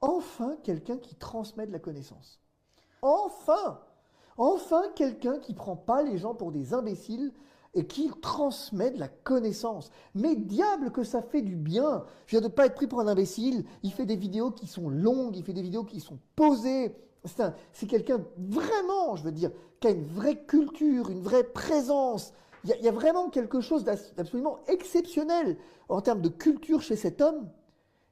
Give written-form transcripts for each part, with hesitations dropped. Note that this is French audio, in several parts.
enfin quelqu'un qui transmet de la connaissance. Enfin! Enfin quelqu'un qui prend pas les gens pour des imbéciles et qui transmet de la connaissance. Mais diable que ça fait du bien. Je viens de pas être pris pour un imbécile. Il fait des vidéos qui sont longues, il fait des vidéos qui sont posées. C'est quelqu'un vraiment, je veux dire, qui a une vraie culture, une vraie présence. Il y a vraiment quelque chose d'absolument exceptionnel en termes de culture chez cet homme.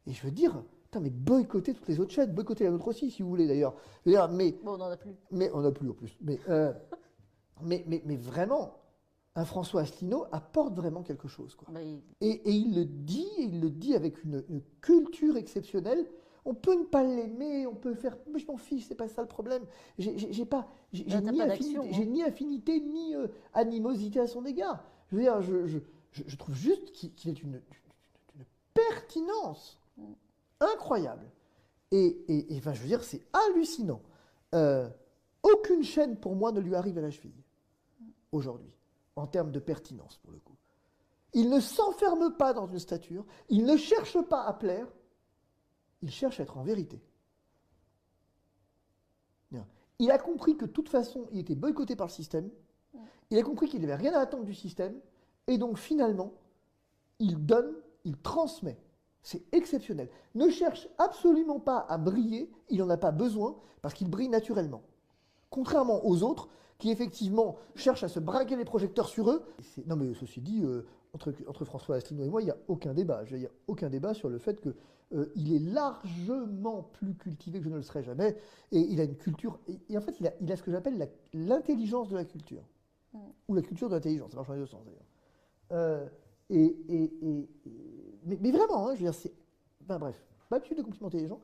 Et je veux dire, putain, mais boycottez toutes les autres chaînes, boycottez la nôtre aussi, si vous voulez d'ailleurs. Mais, Bon, on n'en a plus. mais on n'a plus en plus. Mais vraiment, un François Asselineau apporte vraiment quelque chose, quoi. Mais Et il le dit avec une culture exceptionnelle. On peut ne pas l'aimer, on peut faire, mais je m'en fiche, c'est pas ça le problème. t'as Ni pas affinité, d'action, hein. j'ai ni affinité ni animosité à son égard. Je veux dire, je trouve juste qu'il est une pertinence incroyable. Enfin, je veux dire, c'est hallucinant. Euh, Aucune chaîne pour moi ne lui arrive à la cheville aujourd'hui, en termes de pertinence pour le coup. Il ne s'enferme pas dans une stature, il ne cherche pas à plaire, il cherche à être en vérité. Bien. Il a compris que de toute façon, il était boycotté par le système, il a compris qu'il n'avait rien à attendre du système, et donc finalement, il donne, il transmet. C'est exceptionnel. Ne cherche absolument pas à briller, il n'en a pas besoin, parce qu'il brille naturellement. Contrairement aux autres, qui effectivement cherchent à se braquer les projecteurs sur eux. Non mais ceci dit, entre François Asselineau et moi, il n'y a aucun débat. Il n'y a aucun débat sur le fait qu'il est largement plus cultivé que je ne le serais jamais. Et il a une culture, et en fait il a ce que j'appelle l'intelligence de la culture. Ou la culture de l'intelligence, ça marche dans les deux sens d'ailleurs. Euh, mais vraiment, hein, je veux dire, c'est. Enfin bref, pas l'habitude de complimenter les gens.